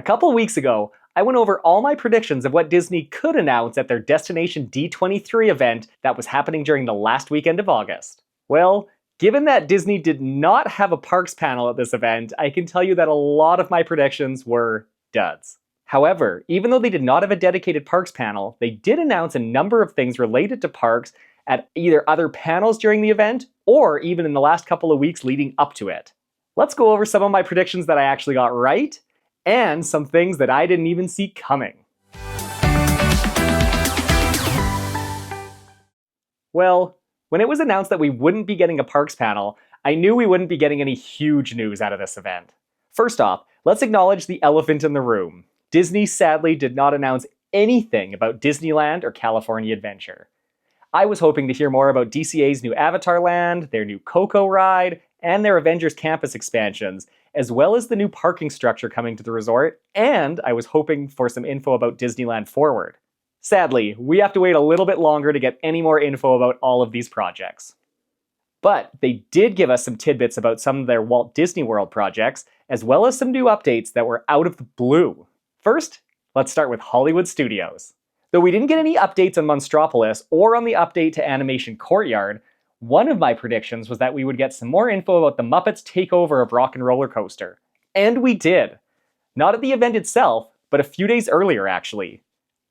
A couple weeks ago, I went over all my predictions of what Disney could announce at their Destination D23 event that was happening during the last weekend of August. Well, given that Disney did not have a parks panel at this event, I can tell you that a lot of my predictions were duds. However, even though they did not have a dedicated parks panel, they did announce a number of things related to parks at either other panels during the event or even in the last couple of weeks leading up to it. Let's go over some of my predictions that I actually got right, and some things that I didn't even see coming. Well, when it was announced that we wouldn't be getting a parks panel, I knew we wouldn't be getting any huge news out of this event. First off, let's acknowledge the elephant in the room. Disney sadly did not announce anything about Disneyland or California Adventure. I was hoping to hear more about DCA's new Avatar Land, their new Coco ride, and their Avengers Campus expansions, as well as the new parking structure coming to the resort, and I was hoping for some info about Disneyland Forward. Sadly, we have to wait a little bit longer to get any more info about all of these projects. But they did give us some tidbits about some of their Walt Disney World projects, as well as some new updates that were out of the blue. First, let's start with Hollywood Studios. Though we didn't get any updates on Monstropolis or on the update to Animation Courtyard, one of my predictions was that we would get some more info about the Muppets takeover of Rock 'n' Roller Coaster. And we did. Not at the event itself, but a few days earlier actually.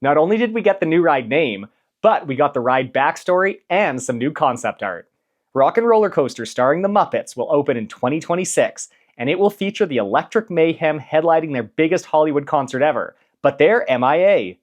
Not only did we get the new ride name, but we got the ride backstory and some new concept art. Rock 'n' Roller Coaster starring the Muppets will open in 2026, and it will feature the Electric Mayhem headlining their biggest Hollywood concert ever, but they're MIA.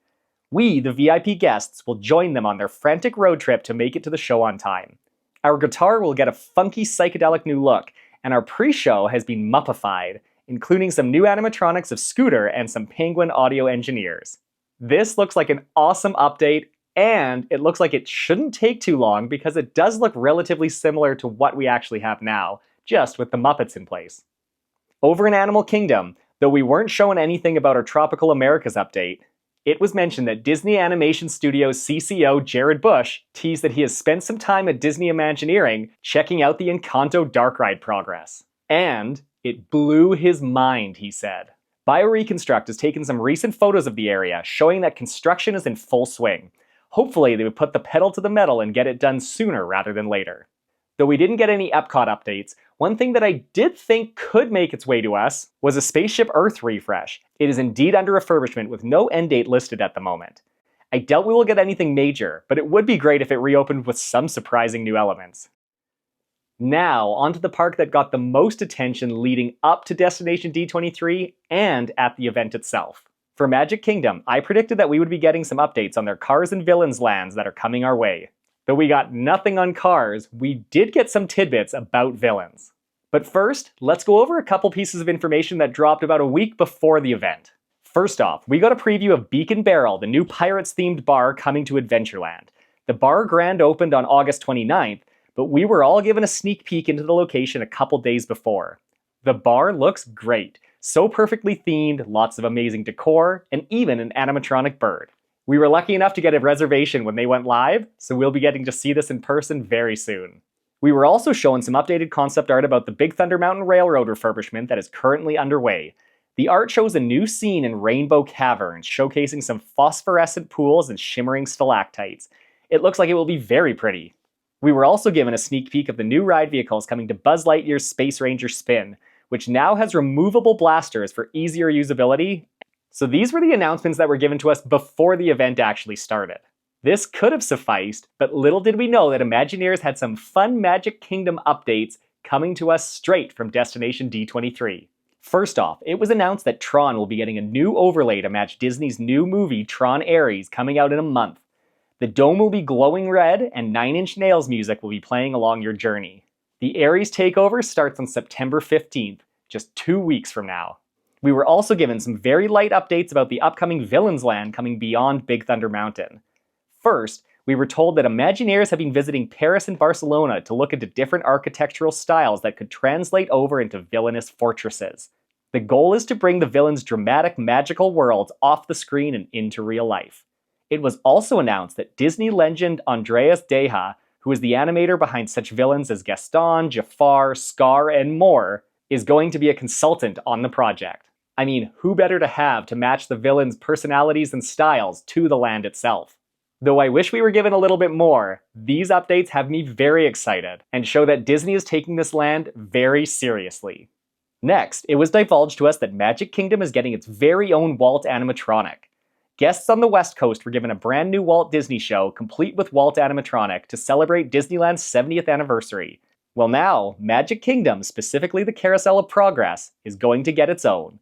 We, the VIP guests, will join them on their frantic road trip to make it to the show on time. Our guitar will get a funky psychedelic new look, and our pre-show has been Muppified, including some new animatronics of Scooter and some Penguin audio engineers. This looks like an awesome update, and it looks like it shouldn't take too long because it does look relatively similar to what we actually have now, just with the Muppets in place. Over in Animal Kingdom, though we weren't shown anything about our Tropical Americas update, it was mentioned that Disney Animation Studios CCO Jared Bush teased that he has spent some time at Disney Imagineering checking out the Encanto dark ride progress. And it blew his mind, he said. BioReconstruct has taken some recent photos of the area, showing that construction is in full swing. Hopefully they would put the pedal to the metal and get it done sooner rather than later. Though we didn't get any Epcot updates, one thing that I did think could make its way to us was a Spaceship Earth refresh. It is indeed under refurbishment with no end date listed at the moment. I doubt we will get anything major, but it would be great if it reopened with some surprising new elements. Now, onto the park that got the most attention leading up to Destination D23 and at the event itself. For Magic Kingdom, I predicted that we would be getting some updates on their Cars and Villains lands that are coming our way. Though we got nothing on Cars, we did get some tidbits about villains. But first, let's go over a couple pieces of information that dropped about a week before the event. First off, we got a preview of Beacon Barrel, the new Pirates-themed bar coming to Adventureland. The bar grand opened on August 29th, but we were all given a sneak peek into the location a couple days before. The bar looks great, so perfectly themed, lots of amazing decor, and even an animatronic bird. We were lucky enough to get a reservation when they went live, so we'll be getting to see this in person very soon. We were also shown some updated concept art about the Big Thunder Mountain Railroad refurbishment that is currently underway. The art shows a new scene in Rainbow Caverns, showcasing some phosphorescent pools and shimmering stalactites. It looks like it will be very pretty. We were also given a sneak peek of the new ride vehicles coming to Buzz Lightyear's Space Ranger Spin, which now has removable blasters for easier usability. So these were the announcements that were given to us before the event actually started. This could have sufficed, but little did we know that Imagineers had some fun Magic Kingdom updates coming to us straight from Destination D23. First off, it was announced that Tron will be getting a new overlay to match Disney's new movie Tron Ares coming out in a month. The dome will be glowing red, and 9 Inch Nails music will be playing along your journey. The Ares takeover starts on September 15th, just 2 weeks from now. We were also given some very light updates about the upcoming Villains Land coming beyond Big Thunder Mountain. First, we were told that Imagineers have been visiting Paris and Barcelona to look into different architectural styles that could translate over into villainous fortresses. The goal is to bring the villains' dramatic magical worlds off the screen and into real life. It was also announced that Disney legend Andreas Deha, who is the animator behind such villains as Gaston, Jafar, Scar, and more, is going to be a consultant on the project. I mean, who better to have to match the villains' personalities and styles to the land itself? Though I wish we were given a little bit more, these updates have me very excited and show that Disney is taking this land very seriously. Next, it was divulged to us that Magic Kingdom is getting its very own Walt animatronic. Guests on the West Coast were given a brand new Walt Disney show complete with Walt animatronic to celebrate Disneyland's 70th anniversary. Well now, Magic Kingdom, specifically the Carousel of Progress, is going to get its own.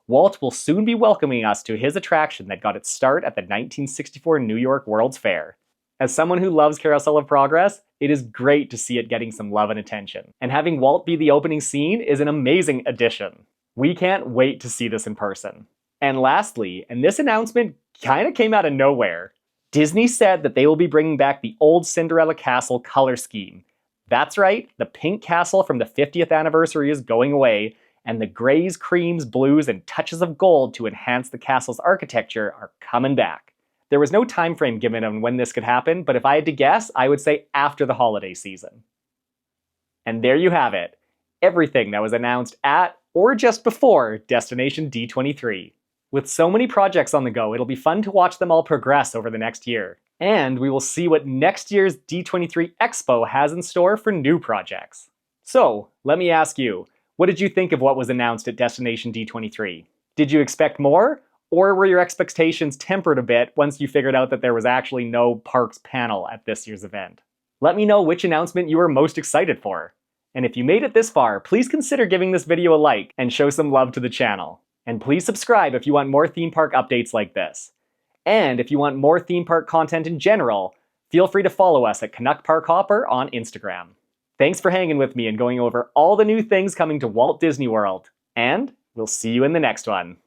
Walt will soon be welcoming us to his attraction that got its start at the 1964 New York World's Fair. As someone who loves Carousel of Progress, it is great to see it getting some love and attention. And having Walt be the opening scene is an amazing addition. We can't wait to see this in person. And lastly, and this announcement kinda came out of nowhere, Disney said that they will be bringing back the old Cinderella Castle color scheme. That's right, the pink castle from the 50th anniversary is going away, and the grays, creams, blues, and touches of gold to enhance the castle's architecture are coming back. There was no time frame given on when this could happen, but if I had to guess, I would say after the holiday season. And there you have it. Everything that was announced at, or just before, Destination D23. With so many projects on the go, it'll be fun to watch them all progress over the next year. And we will see what next year's D23 Expo has in store for new projects. So, let me ask you, what did you think of what was announced at Destination D23? Did you expect more? Or were your expectations tempered a bit once you figured out that there was actually no parks panel at this year's event? Let me know which announcement you were most excited for. And if you made it this far, please consider giving this video a like and show some love to the channel. And please subscribe if you want more theme park updates like this. And if you want more theme park content in general, feel free to follow us at Canuck Park Hopper on Instagram. Thanks for hanging with me and going over all the new things coming to Walt Disney World. And we'll see you in the next one.